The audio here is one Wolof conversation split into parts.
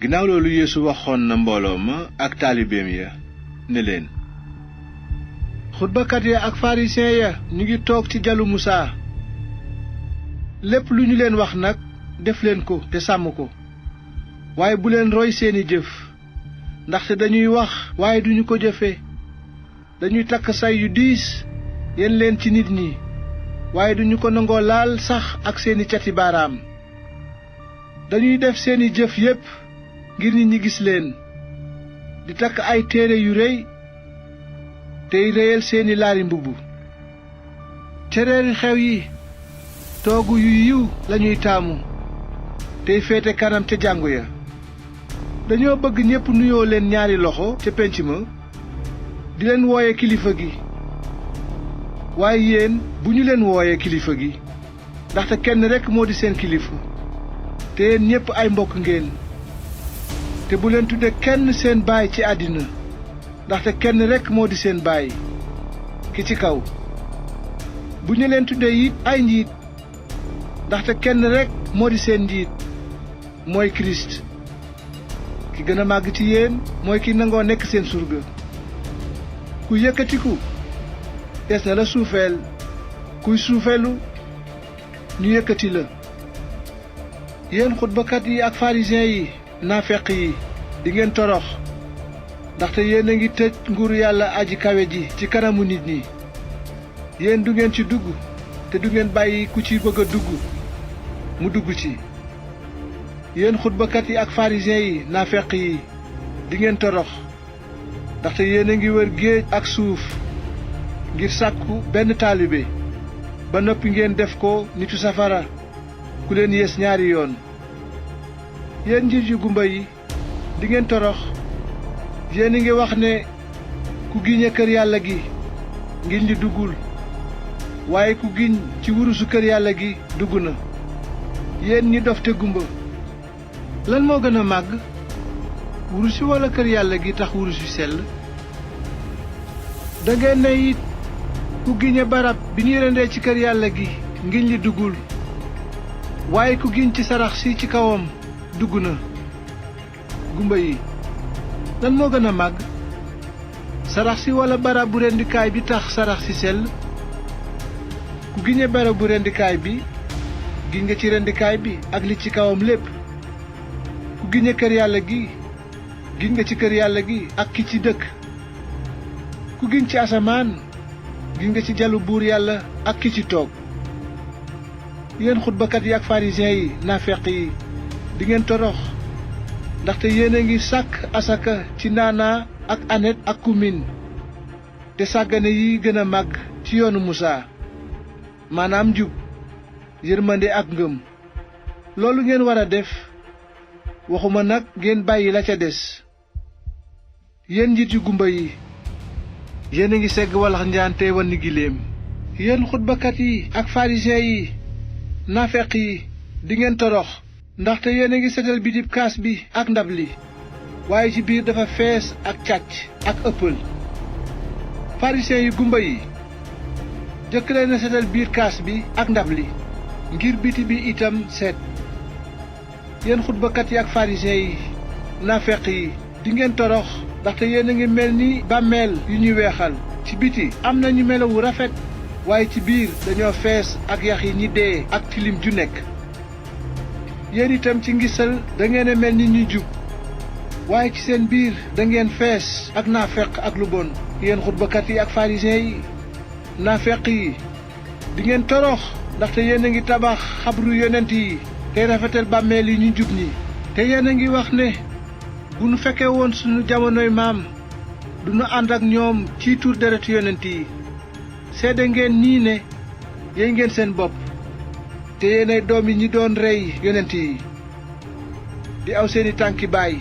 ginnaaw loolu Yeesu waxoon na mbooloo ma ak taalibeem ya ne leen, xutbakat ya ak farisiyen ya ñu ngi toog ci jalu Musaa. lépp lu ñu leen wax nag def leen ko te sàmm ko, waaye bu leen roy seeni jëf, ndaxte dañuy wax waaye duñu ko jëfe. dañuy takk say yu diis yen leen ci nit ñi, waaye duñu ko nangoo laal sax ak seeni cati baaraam. dañuy def seeni jëf yépp ngir nit ñi gis leen, di takk ay téere yu rëy tey réyal seeni laari mbubb. ca reeri xew yi toogu yu yiw lañuy taamu tey féete kanam ca jàngu ya. dañoo bëgg ñépp nuyoo leen ñaari loxo ca pénc ma, di leen wooye kilifa gi. waaye yéen bu ñu leen wooyee kilifa gi, ndaxte kenn rekk moo di seen kilifa, te yéen ñépp ay mbokk ngeen. te bu leen tudde kenn seen baay ci àddina, ndaxte kenn rekk moo di seen baay, ki ci kaw. bu ñu leen tudde it ay njiit, ndaxte kenn rekk moo di seen njiit, mooy Kirist. ki gën a màgg ci yéen mooy ki nangoo nekk seen surga. ku yëkkatiku des na la suufeel, kuy suufeelu ñu yëkkati la. yéen xutbakat yi ak farisiyen yi naafeq yi, di ngeen torox, ndaxte yéen a ngi tëj nguuru yàlla aji kawe ji ci kanamu nit ñi. yéen du ngeen ci dugg, te du ngeen bàyyi ku ci bëgg a dugg mu dugg ci. yéen xutbakat yi ak farisiyen yi naafeq yi, di ngeen torox, ndaxte yéen a ngi wër géej ak suuf ngir sàkku benn taalibe, ba noppi ngeen def ko nitu safara ku leen yées ñaari yoon. yéen njiit yu gumba yi, di ngeen torox. yéen a ngi wax ne ku giñe kër yàlla gi ngiñ li duggul, waaye ku giñ ci wurusu kër yàlla gi dugg na. yéen ñi dof te gumba, lan moo gën a màgg, wurus wi walla kër yàlla gi tax wurus wi sell? dangeen ne it ku giñe barab bi ñuy rendee ci kër yàlla gi ngiñ li duggul, waaye ku giñ ci sarax si ci kawam dugg na. gumba yi, lan moo gën a màgg, sarax si walla barab bu rendikaay bi tax sarax si sell? ku giñe barab bu rendikaay bi, giñ nga ci rendikaay bi ak li ci kawam lépp. ku giñe kër yàlla gi, giñ nga ci kër yàlla gi ak ki ci dëkk. ku giñ ci asamaan, giñ nga ci jalu buur yàlla ak ki ci toog. yéen xutbakat yi ak farisiyen yi naafeq yi, di ngeen torox, ndaxte yéen a ngi sàkk asaka ci naanaa ak anet ak kumin, te sàggane yi gën a màgg ci yoonu Musaa, maanaam njub, yërmande ak ngëm. loolu ngeen war a def, waxuma nag ngeen bàyyi la ca des. yéen njiit yu gumba yi, yéen a ngi segg walax njaan tey wanni giléem. yéen xutbakat yi ak farisiyen yi naafeq yi, di ngeen torox, ndaxte yéen a ngi setal bitib kaas bi ak ndab li, waaye ci biir dafa fees ak càcc ak ëppal. farisiyen yu gumba yi, jëkk leen a setal biir kaas bi ak ndab li, ngir biti bi itam seet. yéen xutbakat yi ak farisiyen yi naafeq yi, di ngeen torox, ndaxte yéen a ngi mel ni bàmmeel yu ñu weexal. ci biti am nañu melowu rafet, waaye ci biir dañoo fees ak yax yi ñi dee ak tilim ju nekk. yéen itam ci ngisal dangeen a mel ni ñu jub, waaye ci seen biir dangeen fees ak naafeq ak lu bon. yéen xutbakat yi ak farisiyen yi naafeq yi, di ngeen torox, ndaxte yéen a ngi tabax xabru yonent yi tey rafetal bàmmeel yi ñu jub ñi. te yéen a ngi wax ne bu nu fekkee woon sunu jamonoy maam du nu ànd ak ñoom ci tuur deretu yonent yi. seede ngeen nii ne yey ngeen seen bopp, te yéenay doom yi ñi doon rey yonent yi, di aw seeni tànki baay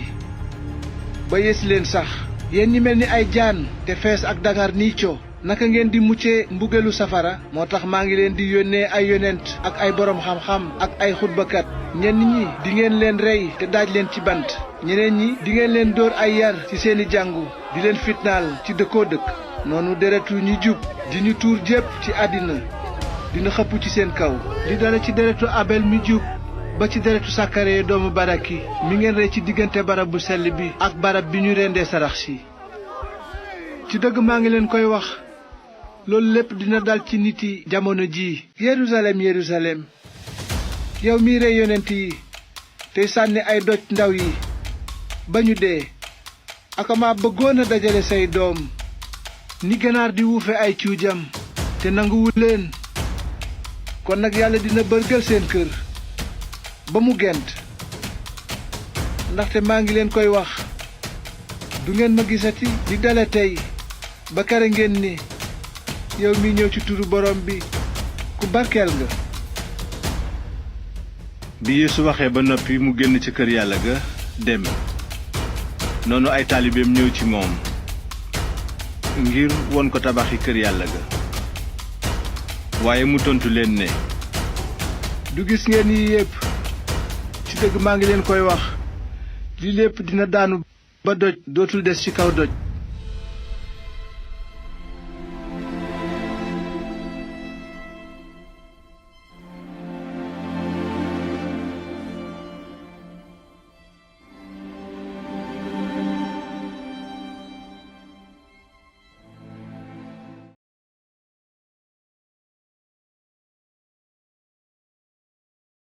ba yées leen sax. yéen ñi mel ni ay jaan te fees ak dangar nii co, naka ngeen di mucce mbugelu safara? moo tax maa ngi leen di yónnee ay yonent ak ay boroom xam-xam ak ay xutbakat. ñenn ñi di ngeen leen rey te daaj leen ci bant, ñeneen ñi di ngeen leen dóor ay yar ci seeni jàngu, di leen fitnaal ci dëkkoo dëkk. noonu deretu ñi jub di ñu tuur jépp ci àddina dina xëpp ci seen kaw, li dale ci deretu Abel mi jub ba ci deretu Sakare doomu Baraki mi ngeen rey ci diggante barab bu sell bi ak barab bi ñu rendee sarax si ci dëgg maa ngi leen koy wax loolu lépp dina dal ci nit yi jamono ji Yerusalem Yerusalem yow mii rey yonent yi tey sànni ay doj ndaw yi ba ñu dee akama bëggoon a dajale say doom ni ganaar di wuufe ay cuujam te nanguwu leen kon nag yàlla dina bërgël seen kër ba mu gent ndaxte maa ngi leen koy wax du ngeen ma gisati di dale tey ba kere ngeen ni yow mi ñëw ci turu borom bi ku barkeel nga. bi Yeesu waxee ba noppi mu génn ci kër yàlla ga dem noonu ay taalibeem ñëw ci moom ngir won ko tabaxi kër yàlla ga waaye mu tontu leen ne du gis ngeen yi yépp ci dëgg maa ngi leen koy wax li lépp dina daanu ba doj dootul des ci kaw doj